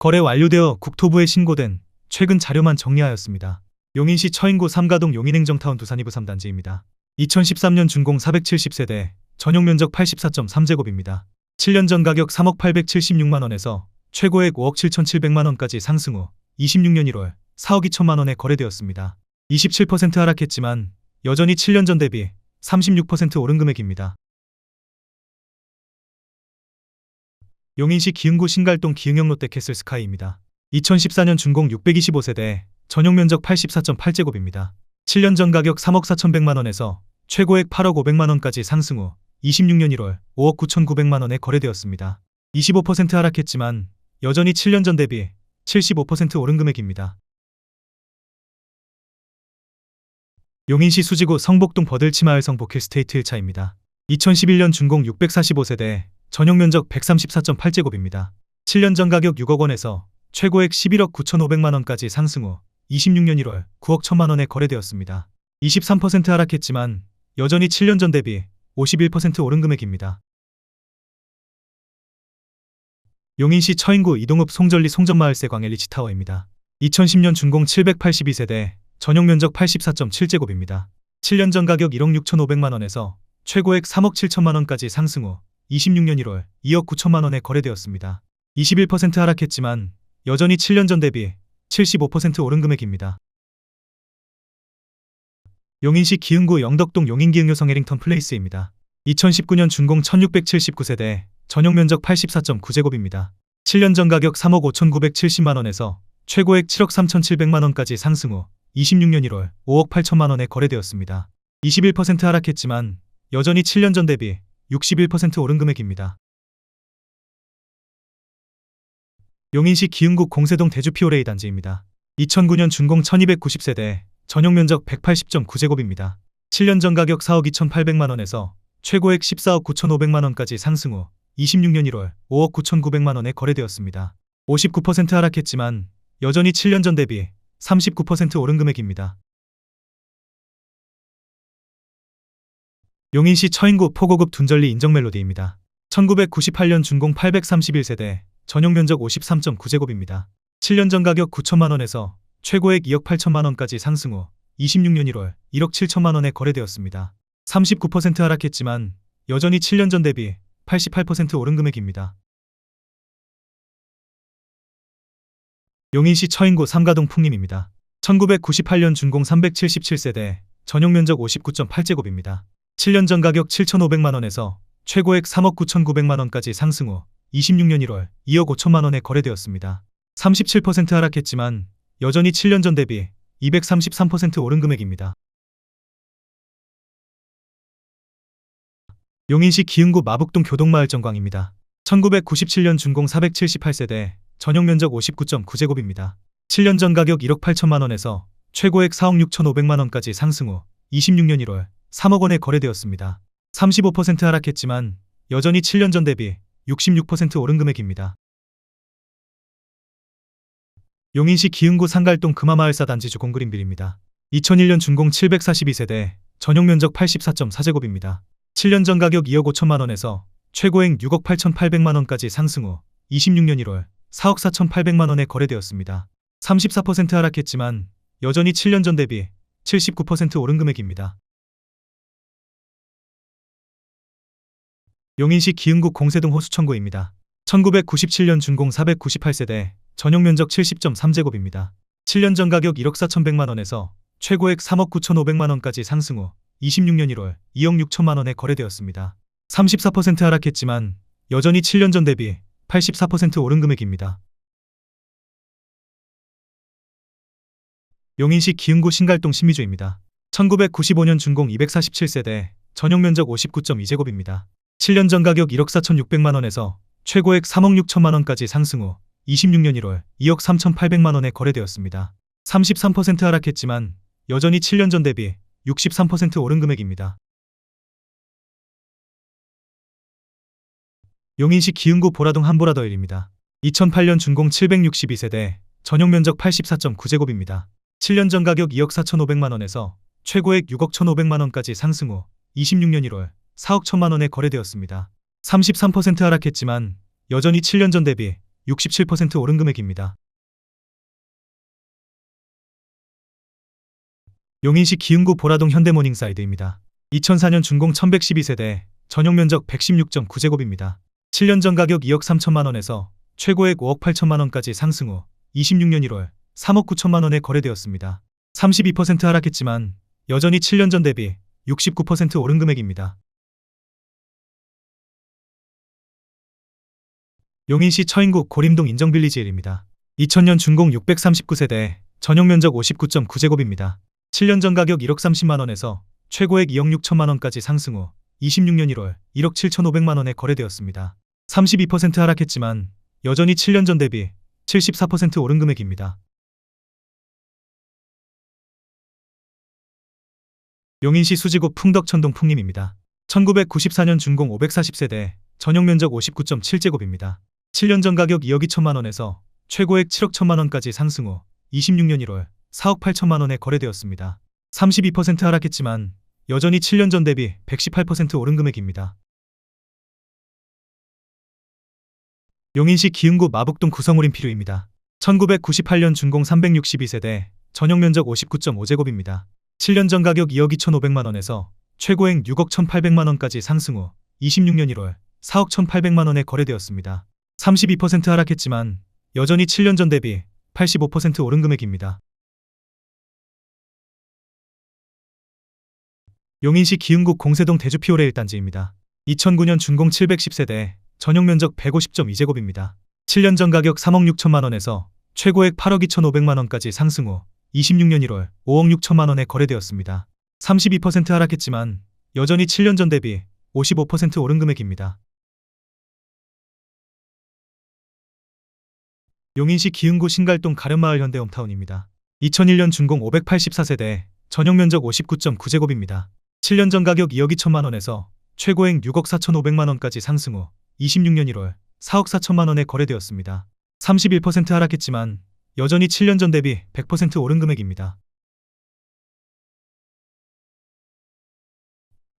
거래 완료되어 국토부에 신고된 최근 자료만 정리하였습니다. 용인시 처인구 3가동 용인행정타운 두산이부 3단지입니다. 2013년 준공 470세대, 전용면적 84.3제곱입니다. 7년 전 가격 3억 876만원에서 최고액 5억 7,700만원까지 상승 후 26년 1월 4억 2천만원에 거래되었습니다. 27% 하락했지만 여전히 7년 전 대비 36% 오른 금액입니다. 용인시 기흥구 신갈동 기흥역 롯데캐슬 스카이입니다. 2014년 준공 625세대, 전용면적 84.8제곱입니다. 7년 전 가격 3억 4,100만원에서 최고액 8억 500만원까지 상승 후 26년 1월 5억 9,900만원에 거래되었습니다. 25% 하락했지만 여전히 7년 전 대비 75% 오른 금액입니다. 용인시 수지구 성복동 버들치마을 성복 힐스테이트 1차입니다. 2011년 준공 645세대, 전용면적 134.8제곱입니다. 7년 전 가격 6억원에서 최고액 11억 9,500만원까지 상승 후 26년 1월 9억 1천만원에 거래되었습니다. 23% 하락했지만 여전히 7년 전 대비 51% 오른 금액입니다. 용인시 처인구 이동읍 송전리 송전마을세 광엘리치타워입니다. 2010년 준공 782세대, 전용면적 84.7제곱입니다. 7년 전 가격 1억 6,500만원에서 최고액 3억 7천만원까지 상승 후 26년 1월 2억 9천만원에 거래되었습니다. 21% 하락했지만 여전히 7년 전 대비 75% 오른 금액입니다. 용인시 기흥구 영덕동 용인기흥요성 해링턴 플레이스입니다. 2019년 준공 1679세대, 전용면적 84.9제곱입니다. 7년 전 가격 3억 5,970만원에서 최고액 7억 3,700만원까지 상승 후 26년 1월 5억 8천만원에 거래되었습니다. 21% 하락했지만 여전히 7년 전 대비 61% 오른 금액입니다. 용인시 기흥구 공세동 대주피오레이 단지입니다. 2009년 준공 1290세대, 전용면적 180.9제곱입니다. 7년 전 가격 4억 2,800만원에서 최고액 14억 9,500만원까지 상승 후 26년 1월 5억 9,900만원에 거래되었습니다. 59% 하락했지만 여전히 7년 전 대비 39% 오른 금액입니다. 용인시 처인구 포고급 둔절리 인정멜로디입니다. 1998년 준공 831세대, 전용면적 53.9제곱입니다. 7년 전 가격 9천만원에서 최고액 2억 8천만원까지 상승 후 26년 1월 1억 7천만원에 거래되었습니다. 39% 하락했지만 여전히 7년 전 대비 88% 오른 금액입니다. 용인시 처인구 3가동 풍림입니다. 1998년 준공 377세대, 전용면적 59.8제곱입니다. 7년 전 가격 7,500만원에서 최고액 3억 9,900만원까지 상승 후 26년 1월 2억 5천만원에 거래되었습니다. 37% 하락했지만 여전히 7년 전 대비 233% 오른 금액입니다. 용인시 기흥구 마북동 교동마을 정광입니다. 1997년 준공 478세대, 전용면적 59.9제곱입니다. 7년 전 가격 1억 8천만원에서 최고액 4억 6,500만원까지 상승 후 26년 1월 3억원에 거래되었습니다. 35% 하락했지만 여전히 7년 전 대비 66% 오른 금액입니다. 용인시 기흥구 상갈동 금화마을사 단지 주공 그린빌입니다. 2001년 준공 742세대, 전용면적 84.4제곱입니다. 7년 전 가격 2억 5천만원에서 최고액 6억 8,800만원까지 상승 후 26년 1월 4억 4,800만원에 거래되었습니다. 34% 하락했지만 여전히 7년 전 대비 79% 오른 금액입니다. 용인시 기흥구 공세동 호수천구입니다. 1997년 준공 498세대, 전용면적 70.3제곱입니다. 7년 전 가격 1억 4,100만원에서 최고액 3억 9,500만원까지 상승 후 26년 1월 2억 6천만원에 거래되었습니다. 34% 하락했지만 여전히 7년 전 대비 84% 오른 금액입니다. 용인시 기흥구 신갈동 신미주입니다. 1995년 준공 247세대, 전용면적 59.2제곱입니다. 7년 전 가격 1억 4,600만원에서 최고액 3억 6천만원까지 상승 후 26년 1월 2억 3,800만원에 거래되었습니다. 33% 하락했지만 여전히 7년 전 대비 63% 오른 금액입니다. 용인시 기흥구 보라동 한보라더일입니다. 2008년 준공 762세대, 전용면적 84.9제곱입니다. 7년 전 가격 2억 4,500만원에서 최고액 6억 1,500만원까지 상승 후 26년 1월 4억 1천만원에 거래되었습니다. 33% 하락했지만 여전히 7년 전 대비 67% 오른 금액입니다. 용인시 기흥구 보라동 현대모닝사이드입니다. 2004년 준공 1112세대, 전용 면적 116.9제곱입니다. 7년 전 가격 2억 3천만 원에서 최고액 5억 8천만 원까지 상승 후 26년 1월 3억 9천만 원에 거래되었습니다. 32% 하락했지만 여전히 7년 전 대비 69% 오른 금액입니다. 용인시 처인구 고림동 인정빌리지 1입니다. 2000년 준공 639세대, 전용 면적 59.9제곱입니다. 7년 전 가격 1억 30만 원에서 최고액 2억 6천만 원까지 상승 후 26년 1월 1억 7천5백만 원에 거래되었습니다. 32% 하락했지만 여전히 7년 전 대비 74% 오른 금액입니다. 용인시 수지구 풍덕천동 풍림입니다. 1994년 준공 540세대, 전용 면적 59.7제곱입니다. 7년 전 가격 2억 2천만 원에서 최고액 7억 1천만 원까지 상승 후 26년 1월 4억 8천만 원에 거래되었습니다. 32% 하락했지만 여전히 7년 전 대비 118% 오른 금액입니다. 용인시 기흥구 마북동 구성우림 필요입니다. 1998년 준공 362세대, 전용 면적 59.5제곱입니다. 7년 전 가격 2억 2천5백만 원에서 최고액 6억 1,800만 원까지 상승 후 26년 1월 4억 1,800만 원에 거래되었습니다. 32% 하락했지만 여전히 7년 전 대비 85% 오른 금액입니다. 용인시 기흥구 공세동 대주피오레 1단지입니다. 2009년 준공 710세대, 전용 면적 150.2제곱입니다. 7년 전 가격 3억 6천만 원에서 최고액 8억 2천5백만 원까지 상승 후 26년 1월 5억 6천만 원에 거래되었습니다. 32% 하락했지만 여전히 7년 전 대비 55% 오른 금액입니다. 용인시 기흥구 신갈동 가련마을 현대홈타운입니다. 2001년 준공 584세대, 전용 면적 59.9제곱입니다. 7년 전 가격 2억 2천만 원에서 최고액 6억 4천5백만 원까지 상승 후 26년 1월 4억 4천만 원에 거래되었습니다. 31% 하락했지만 여전히 7년 전 대비 100% 오른 금액입니다.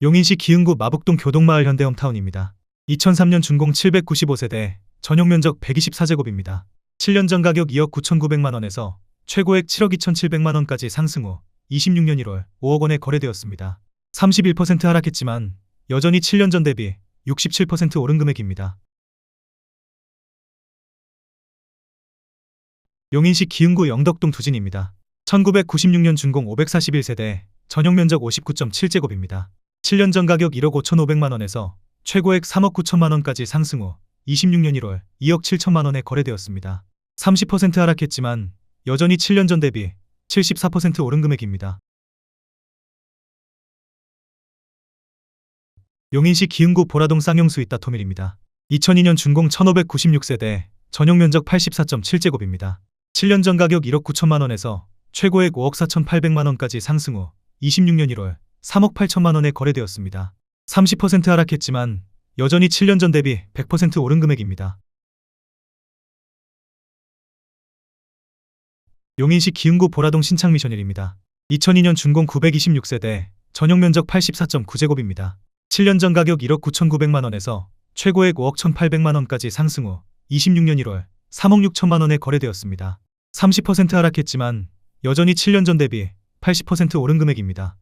용인시 기흥구 마북동 교동마을 현대홈타운입니다. 2003년 준공 795세대, 전용 면적 124제곱입니다. 7년 전 가격 2억 9천9백만 원에서 최고액 7억 2천7백만 원까지 상승 후 26년 1월 5억 원에 거래되었습니다. 31% 하락했지만 여전히 7년 전 대비 67% 오른 금액입니다. 용인시 기흥구 영덕동 두진입니다. 1996년 준공 541세대, 전용 면적 59.7제곱입니다. 7년 전 가격 1억 5천5백만 원에서 최고액 3억 9천만 원까지 상승 후 26년 1월 2억 7천만 원에 거래되었습니다. 30% 하락했지만 여전히 7년 전 대비 74% 오른 금액입니다. 용인시 기흥구 보라동 쌍용수 이따토밀입니다. 2002년 준공 1596세대, 전용 면적 84.7제곱입니다. 7년 전 가격 1억 9천만 원에서 최고액 5억 4천8백만 원까지 상승 후 26년 1월 3억 8천만 원에 거래되었습니다. 30% 하락했지만 여전히 7년 전 대비 100% 오른 금액입니다. 용인시 기흥구 보라동 신창미션일입니다. 2002년 준공 926세대, 전용 면적 84.9제곱입니다. 7년 전 가격 1억 9천9백만 원에서 최고액 5억 1,800만 원까지 상승 후 26년 1월 3억 6천만 원에 거래되었습니다. 30% 하락했지만 여전히 7년 전 대비 80% 오른 금액입니다.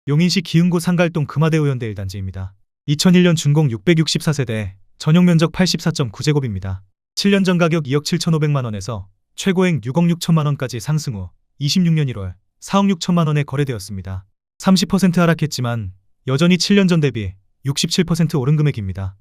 용인시 기흥구 상갈동 금화대우현대 1단지입니다. 2001년 준공 664세대, 전용 면적 84.9제곱입니다. 7년 전 가격 2억 7천5백만 원에서 최고액 6억 6천만 원까지 상승 후 26년 1월 4억 6천만 원에 거래되었습니다. 30% 하락했지만 여전히 7년 전 대비 67% 오른 금액입니다.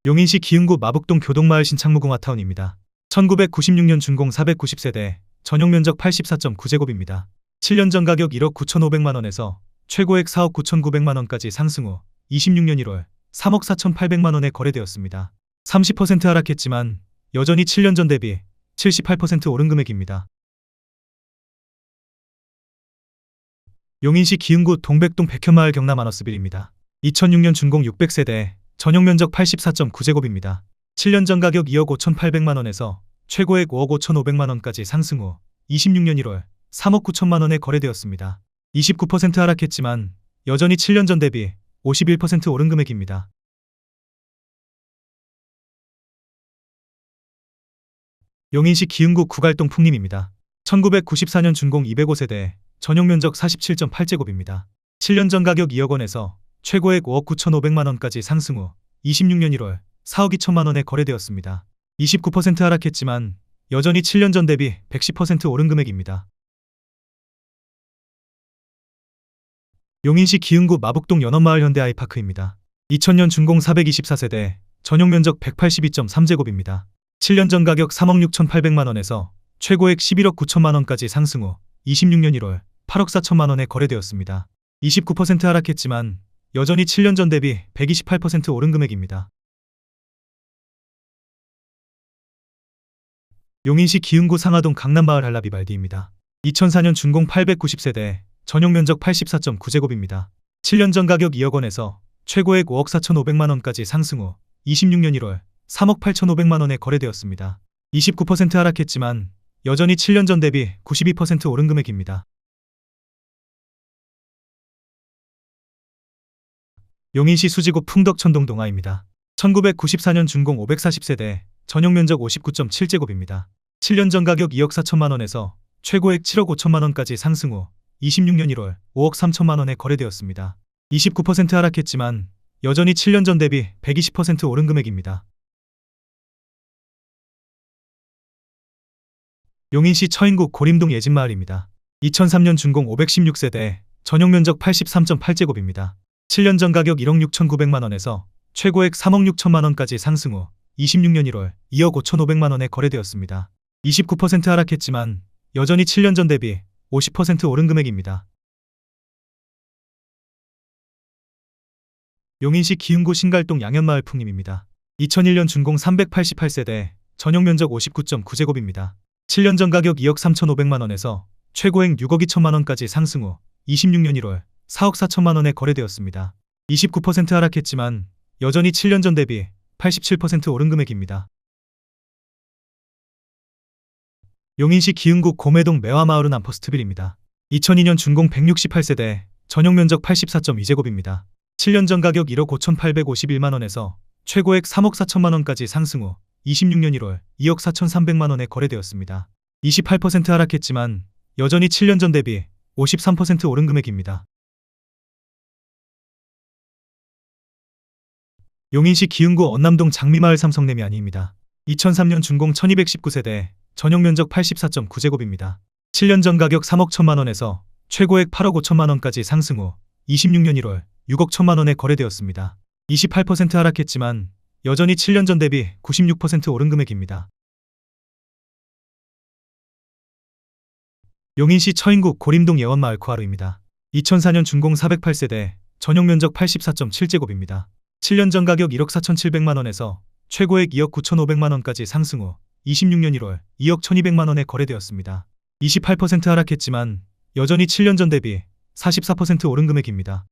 용인시 기흥구 마북동 교동마을 신창무궁화타운입니다. 1996년 준공 490세대, 전용 면적 84.9제곱입니다. 7년 전 가격 1억 9천5백만 원에서 최고액 4억 9천9백만 원까지 상승 후 26년 1월 3억 4천8백만 원에 거래되었습니다. 30% 하락했지만 여전히 7년 전 대비 78% 오른 금액입니다. 용인시 기흥구 동백동 백현마을 경남 아너스빌입니다. 2006년 준공 600세대, 전용 면적 84.9제곱입니다. 7년 전 가격 2억 5천8백만 원에서 최고액 5억 5천5백만 원까지 상승 후 26년 1월 3억 9천만 원에 거래되었습니다. 29% 하락했지만 여전히 7년 전 대비 51% 오른 금액입니다. 용인시 기흥구 구갈동 풍림입니다. 1994년 준공 205세대, 전용 면적 47.8제곱입니다. 7년 전 가격 2억 원에서 최고액 5억 9,500만 원까지 상승 후 26년 1월 4억 2천만 원에 거래되었습니다. 29% 하락했지만 여전히 7년 전 대비 110% 오른 금액입니다. 용인시 기흥구 마북동 연원마을 현대아이파크입니다. 2000년 준공 424세대, 전용 면적 182.3제곱입니다. 7년 전 가격 3억 6,800만 원에서 최고액 11억 9천만 원까지 상승 후 26년 1월 8억 4천만 원에 거래되었습니다. 29% 하락했지만 여전히 7년 전 대비 128% 오른 금액입니다. 용인시 기흥구 상하동 강남마을 한라비발디입니다. 2004년 준공 890세대, 전용 면적 84.9제곱입니다. 7년 전 가격 2억 원에서 최고액 5억 4,500만 원까지 상승 후 26년 1월 3억 8,500만 원에 거래되었습니다. 29% 하락했지만 여전히 7년 전 대비 92% 오른 금액입니다. 용인시 수지구 풍덕천동 동아입니다. 1994년 준공 540세대, 전용 면적 59.7제곱입니다. 7년 전 가격 2억 4천만 원에서 최고액 7억 5천만 원까지 상승 후 26년 1월 5억 3천만 원에 거래되었습니다. 29% 하락했지만 여전히 7년 전 대비 120% 오른 금액입니다. 용인시 처인구 고림동 예진마을입니다. 2003년 준공 516세대, 전용 면적 83.8제곱입니다. 7년 전 가격 1억 6,900만 원에서 최고액 3억 6천만 원까지 상승 후 26년 1월 2억 5,500만 원에 거래되었습니다. 29% 하락했지만 여전히 7년 전 대비 50% 오른 금액입니다. 용인시 기흥구 신갈동 양현마을 풍림입니다. 2001년 준공 388세대, 전용 면적 59.9제곱입니다. 7년 전 가격 2억 3,500만 원에서 최고액 6억 2천만 원까지 상승 후 26년 1월 4억 4천만 원에 거래되었습니다. 29% 하락했지만 여전히 7년 전 대비 87% 오른 금액입니다. 용인시 기흥구 고매동 매화마을은 암퍼스트빌입니다. 2002년 준공 168세대, 전용 면적 84.2제곱입니다. 7년 전 가격 1억 5,851만 원에서 최고액 3억 4천만 원까지 상승 후 26년 1월 2억 4,300만 원에 거래되었습니다. 28% 하락했지만 여전히 7년 전 대비 53% 오른 금액입니다. 용인시 기흥구 언남동 장미마을 삼성레미안입니다. 2003년 준공 1219세대, 전용 면적 84.9제곱입니다. 7년 전 가격 3억 1천만 원에서 최고액 8억 5천만 원까지 상승 후 26년 1월 6억 1천만 원에 거래되었습니다. 28% 하락했지만 여전히 7년 전 대비 96% 오른 금액입니다. 용인시 처인구 고림동 예원마을 쿠하루입니다. 2004년 준공 408세대, 전용 면적 84.7제곱입니다. 7년 전 가격 1억 4,700만 원에서 최고액 2억 9,500만 원까지 상승 후 26년 1월 2억 1,200만 원에 거래되었습니다. 28% 하락했지만 여전히 7년 전 대비 44% 오른 금액입니다.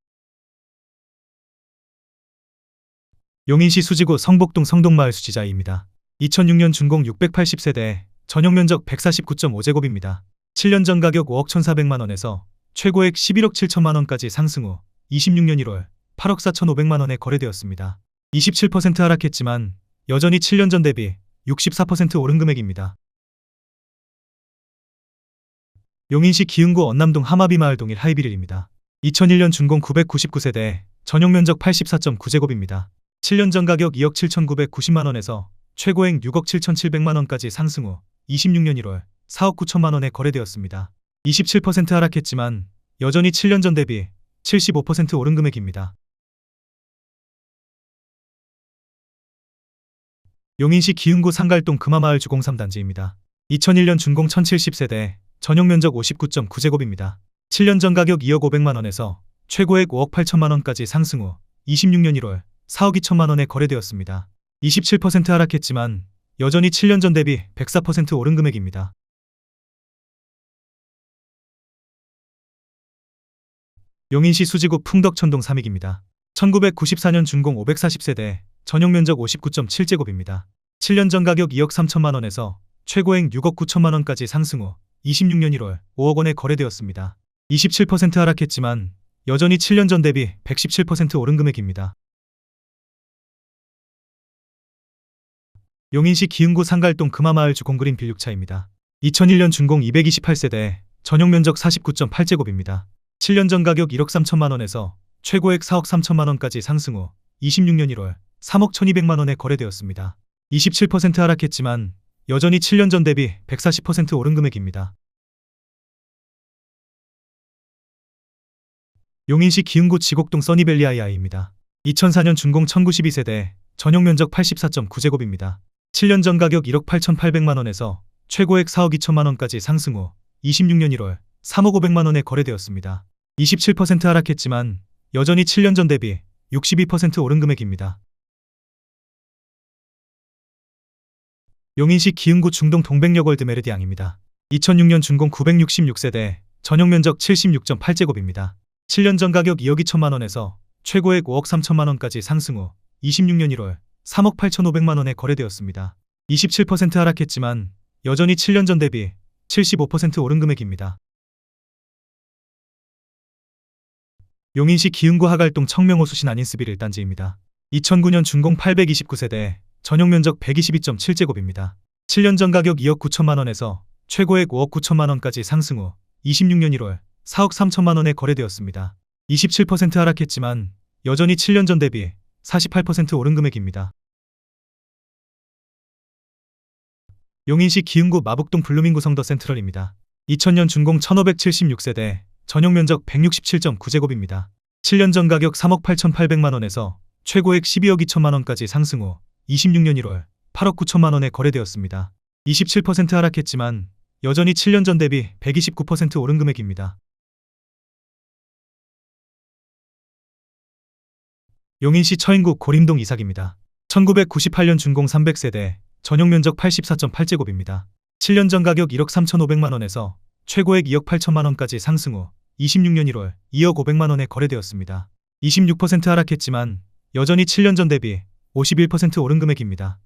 용인시 수지구 성복동 성동마을 수지자이입니다. 2006년 준공 680세대, 전용 면적 149.5제곱입니다. 7년 전 가격 5억 1,400만 원에서 최고액 11억 7천만 원까지 상승 후 26년 1월 8억 4,500만 원에 거래되었습니다. 27% 하락했지만 여전히 7년 전 대비 64% 오른 금액입니다. 용인시 기흥구 언남동 하마비마을 동일 하이비릴입니다. 2001년 준공 999세대, 전용 면적 84.9제곱입니다. 7년 전 가격 2억 7,990만 원에서 최고액 6억 7,700만 원까지 상승 후 26년 1월 4억 9천만 원에 거래되었습니다. 27% 하락했지만 여전히 7년 전 대비 75% 오른 금액입니다. 용인시 기흥구 상갈동 금화마을 주공 3단지입니다. 2001년 준공 1070세대, 전용 면적 59.9제곱입니다. 7년 전 가격 2억 500만 원에서 최고액 5억 8천만 원까지 상승 후 26년 1월 4억 2천만 원에 거래되었습니다. 27% 하락했지만 여전히 7년 전 대비 104% 오른 금액입니다. 용인시 수지구 풍덕천동 삼익입니다. 1994년 준공 540세대, 전용 면적 59.7제곱입니다. 7년 전 가격 2억 3천만 원에서 최고액 6억 9천만 원까지 상승 후 26년 1월 5억 원에 거래되었습니다. 27% 하락했지만 여전히 7년 전 대비 117% 오른 금액입니다. 용인시 기흥구 상갈동 금화마을 주공그린 빌육차입니다. 2001년 준공 228세대, 전용 면적 49.8제곱입니다. 7년 전 가격 1억 3천만 원에서 최고액 4억 3천만 원까지 상승 후 26년 1월 3억 1200만 원에 거래되었습니다. 27% 하락했지만 여전히 7년 전 대비 140% 오른 금액입니다. 용인시 기흥구 지곡동 써니밸리 아이아이입니다. 2004년 준공 1092세대, 전용 면적 84.9제곱입니다. 7년 전 가격 1억 8,800만 원에서 최고액 4억 2천만 원까지 상승 후 26년 1월 3억 500만 원에 거래되었습니다. 27% 하락했지만 여전히 7년 전 대비 62% 오른 금액입니다. 용인시 기흥구 중동 동백역 월드 메르디앙입니다. 2006년 준공 966세대, 전용 면적 76.8제곱입니다. 7년 전 가격 2억 2천만 원에서 최고액 5억 3천만 원까지 상승 후 26년 1월 3억 8,500만 원에 거래되었습니다. 27% 하락했지만 여전히 7년 전 대비 75% 오른 금액입니다. 용인시 기흥구 하갈동 청명호 수신 안인스빌 1단지입니다. 2009년 준공 829세대, 전용 면적 122.7제곱입니다. 7년 전 가격 2억 9천만 원에서 최고액 5억 9천만 원까지 상승 후 26년 1월 4억 3천만 원에 거래되었습니다. 27% 하락했지만 여전히 7년 전 대비 48% 오른 금액입니다. 용인시 기흥구 마북동 블루밍구 성더 센트럴입니다. 2000년 준공 1576세대, 전용 면적 167.9제곱입니다. 7년 전 가격 3억 8,800만 원에서 최고액 12억 2천만 원까지 상승 후 26년 1월 8억 9천만 원에 거래되었습니다. 27% 하락했지만 여전히 7년 전 대비 129% 오른 금액입니다. 용인시 처인구 고림동 이삭입니다. 1998년 준공 300세대, 전용 면적 84.8제곱입니다. 7년 전 가격 1억 3,500만 원에서 최고액 2억 8천만 원까지 상승 후 26년 1월 2억 500만 원에 거래되었습니다. 26% 하락했지만 여전히 7년 전 대비 51% 오른 금액입니다.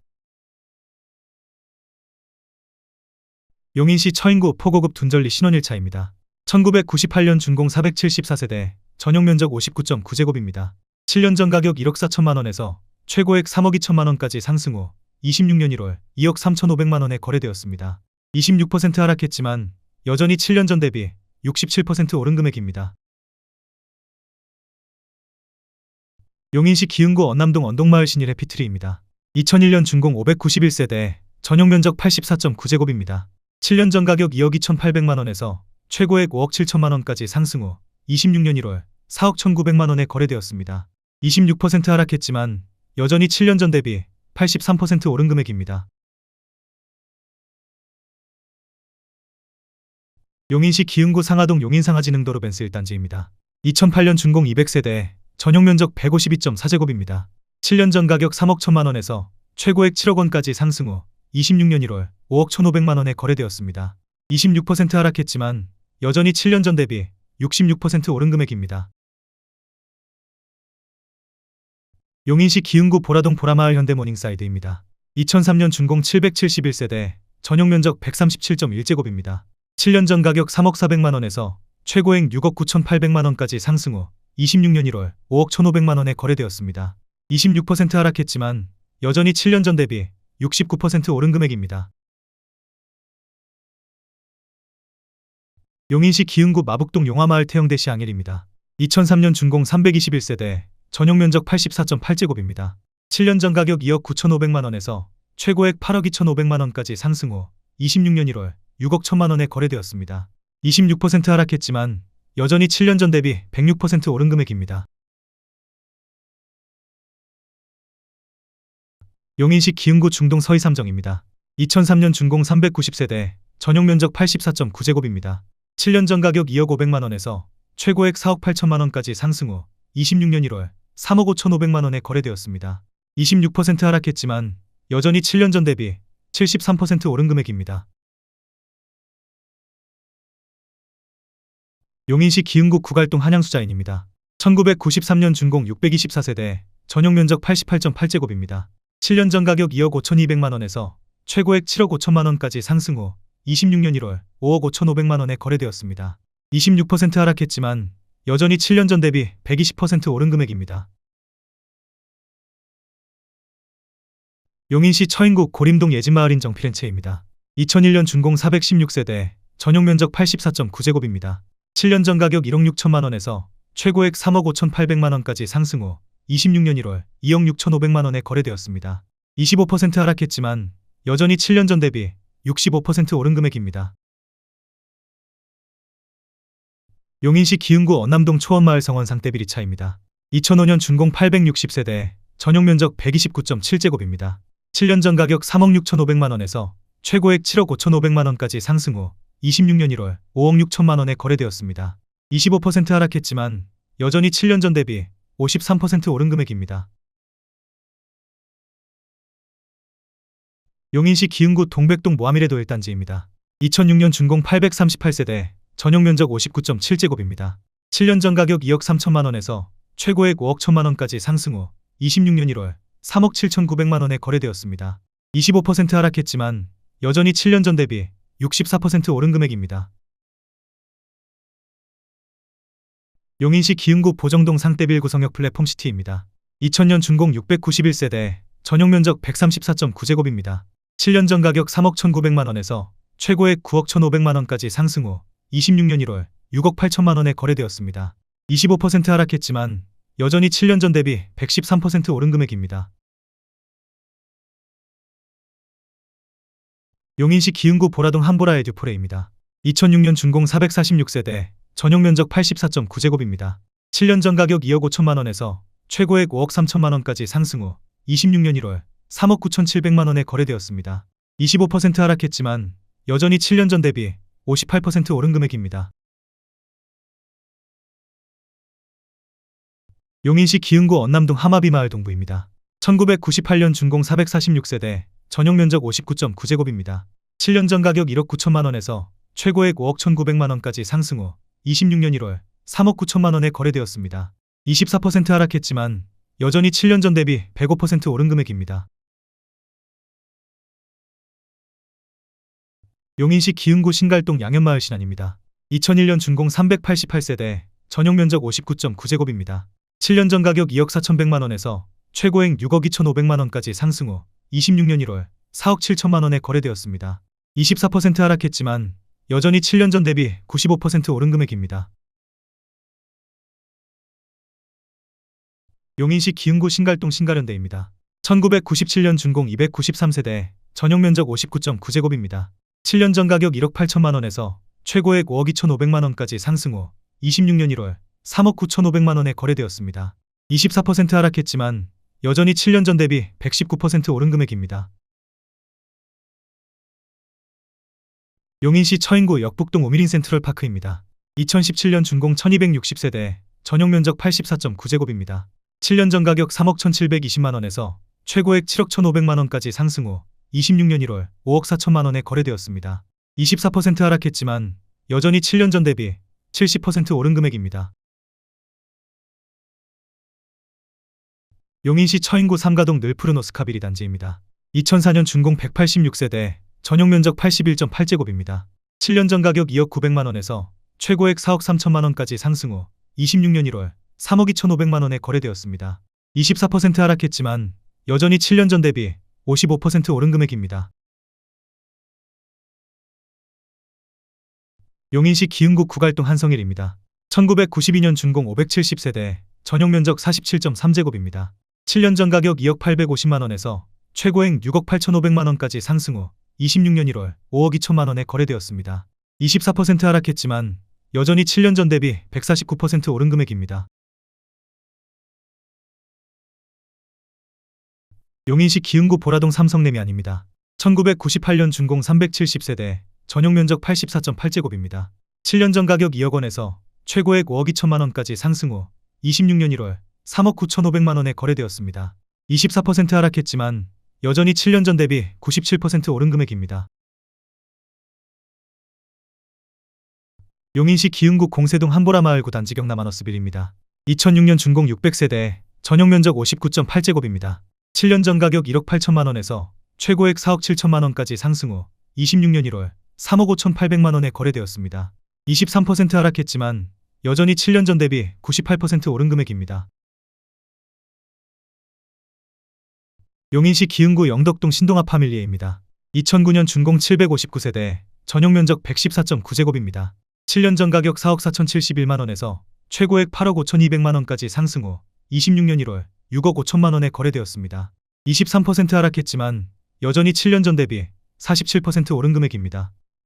용인시 처인구 포고급 둔절리 신원 1차입니다. 1998년 준공 474세대, 전용 면적 59.9제곱입니다. 7년 전 가격 1억 4천만 원에서 최고액 3억 2천만 원까지 상승 후 26년 1월 2억 3,500만 원에 거래되었습니다. 26% 하락했지만 여전히 7년 전 대비 67% 오른 금액입니다. 용인시 기흥구 언남동 언동마을 신일 해피트리입니다. 2001년 준공 591세대, 전용 면적 84.9제곱입니다. 7년 전 가격 2억 2,800만 원에서 최고액 5억 7천만 원까지 상승 후 26년 1월 4억 1,900만 원에 거래되었습니다. 26% 하락했지만 여전히 7년 전 대비 83% 오른 금액입니다. 용인시 기흥구 상하동 용인상하진흥도로 벤스 1단지입니다. 2008년 준공 200세대, 전용 면적 152.4제곱입니다. 7년 전 가격 3억 1천만 원에서 최고액 7억 원까지 상승 후 26년 1월 5억 1,500만 원에 거래되었습니다. 26% 하락했지만 여전히 7년 전 대비 66% 오른 금액입니다. 용인시 기흥구 보라동 보라마을 현대모닝사이드입니다. 2003년 준공 771세대, 전용 면적 137.1제곱입니다. 7년 전 가격 3억 400만 원에서 최고액 6억 9,800만 원까지 상승 후 26년 1월 5억 1,500만 원에 거래되었습니다. 26% 하락했지만 여전히 7년 전 대비 69% 오른 금액입니다. 용인시 기흥구 마북동 용화마을 태영대시 앙일입니다. 2003년 준공 321세대, 전용 면적 84.8제곱입니다. 7년 전 가격 2억 9,500만 원에서 최고액 8억 2,500만 원까지 상승 후 26년 1월 6억 1천만 원에 거래되었습니다. 26% 하락했지만 여전히 7년 전 대비 106% 오른 금액입니다. 용인시 기흥구 중동 서희삼정입니다. 2003년 준공 390세대, 전용 면적 84.9제곱입니다. 7년 전 가격 2억 500만 원에서 최고액 4억 8천만 원까지 상승 후 26년 1월 3억 5,500만 원에 거래되었습니다. 26% 하락했지만 여전히 7년 전 대비 73% 오른 금액입니다. 용인시 기흥구 구갈동 한양수자인입니다. 1993년 준공 624세대, 전용 면적 88.8제곱입니다. 7년 전 가격 2억 5,200만 원에서 최고액 7억 5천만 원까지 상승 후 26년 1월 5억 5,500만 원에 거래되었습니다. 26% 하락했지만 여전히 7년 전 대비 120% 오른 금액입니다. 용인시 처인구 고림동 예진마을 인정 피렌체입니다. 2001년 준공 416세대, 전용 면적 84.9제곱입니다. 7년 전 가격 1억 6천만 원에서 최고액 3억 5,800만 원까지 상승 후 26년 1월 2억 6,500만 원에 거래되었습니다. 25% 하락했지만 여전히 7년 전 대비 65% 오른 금액입니다. 용인시 기흥구 언남동 초원마을 성원 상대비리차입니다. 2005년 준공 860세대, 전용 면적 129.7제곱입니다. 7년 전 가격 3억 6,500만 원에서 최고액 7억 5,500만 원까지 상승 후 26년 1월 5억 6천만 원에 거래되었습니다. 25% 하락했지만 여전히 7년 전 대비 53% 오른 금액입니다. 용인시 기흥구 동백동 모하미레도 1단지입니다. 2006년 준공 838세대, 전용 면적 59.7제곱입니다. 7년 전 가격 2억 3천만 원에서 최고액 5억 1천만 원까지 상승 후 26년 1월 3억 7,900만 원에 거래되었습니다. 25% 하락했지만 여전히 7년 전 대비 64% 오른 금액입니다. 용인시 기흥구 보정동 상대빌 구성역 플랫폼시티입니다. 2000년 준공 691세대, 전용 면적 134.9제곱입니다. 7년 전 가격 3억 1,900만 원에서 최고액 9억 1,500만 원까지 상승 후 26년 1월 6억 8천만 원에 거래되었습니다. 25% 하락했지만 여전히 7년 전 대비 113% 오른 금액입니다. 용인시 기흥구 보라동 한보라 에듀포레입니다. 2006년 준공 446세대, 전용 면적 84.9제곱입니다. 7년 전 가격 2억 5천만 원에서 최고액 5억 3천만 원까지 상승 후 26년 1월 3억 9,700만 원에 거래되었습니다. 25% 하락했지만 여전히 7년 전 대비 58% 오른 금액입니다. 용인시 기흥구 언남동 하마비마을 동부입니다. 1998년 준공 446세대, 전용 면적 59.9제곱입니다. 7년 전 가격 1억 9천만 원에서 최고액 5억 1,900만 원까지 상승 후 26년 1월 3억 9천만 원에 거래되었습니다. 24% 하락했지만 여전히 7년 전 대비 105% 오른 금액입니다. 용인시 기흥구 신갈동 양현마을 신안입니다. 2001년 준공 388세대, 전용 면적 59.9제곱입니다. 7년 전 가격 2억 4,100만 원에서 최고액 6억 2,500만 원까지 상승 후 26년 1월 4억 7천만 원에 거래되었습니다. 24% 하락했지만 여전히 7년 전 대비 95% 오른 금액입니다. 용인시 기흥구 신갈동 신가련대입니다. 1997년 준공 293세대, 전용 면적 59.9제곱입니다. 7년 전 가격 1억 8천만 원에서 최고액 5억 2,500만 원까지 상승 후 26년 1월 3억 9,500만 원에 거래되었습니다. 24% 하락했지만 여전히 7년 전 대비 119% 오른 금액입니다. 용인시 처인구 역북동 오미린 센트럴파크입니다. 2017년 준공 1260세대, 전용 면적 84.9제곱입니다. 7년 전 가격 3억 1,720만 원에서 최고액 7억 1,500만 원까지 상승 후 26년 1월 5억 4천만 원에 거래되었습니다. 24% 하락했지만 여전히 7년 전 대비 70% 오른 금액입니다. 용인시 처인구 삼가동 늘푸르노스카비리 단지입니다. 2004년 준공 186세대, 전용 면적 81.8제곱입니다. 7년 전 가격 2억 900만 원에서 최고액 4억 3천만 원까지 상승 후 26년 1월 3억 2,500만 원에 거래되었습니다. 24% 하락했지만 여전히 7년 전 대비 55% 오른 금액입니다. 용인시 기흥구 구갈동 한성일입니다. 1992년 준공 570세대, 전용 면적 47.3제곱입니다. 7년 전 가격 2억 850만 원에서 최고액 6억 8,500만 원까지 상승 후 26년 1월 5억 2천만 원에 거래되었습니다. 24% 하락했지만 여전히 7년 전 대비 149% 오른 금액입니다. 용인시 기흥구 보라동 삼성레미안입니다. 1998년 준공 370세대, 전용 면적 84.8제곱입니다. 7년 전 가격 2억 원에서 최고액 5억 2천만 원까지 상승 후 26년 1월 3억 9,500만 원에 거래되었습니다. 24% 하락했지만 여전히 7년 전 대비 97% 오른 금액입니다. 용인시 기흥구 공세동 한보라마을 9단지 경남아너스빌입니다. 2006년 준공 600세대, 전용 면적 59.8제곱입니다. 7년 전 가격 1억 8천만 원에서 최고액 4억 7천만 원까지 상승 후 26년 1월 3억 5,800만 원에 거래되었습니다. 23% 하락했지만 여전히 7년 전 대비 98% 오른 금액입니다. 용인시 기흥구 영덕동 신동아 파밀리에입니다. 2009년 준공 759세대, 전용 면적 114.9제곱입니다. 7년 전 가격 4억 4,071만원에서 최고액 8억 5,200만원까지 상승 후 26년 1월 6억 5천만원에 거래되었습니다. 23% 하락했지만 여전히 7년 전 대비 47% 오른 금액입니다.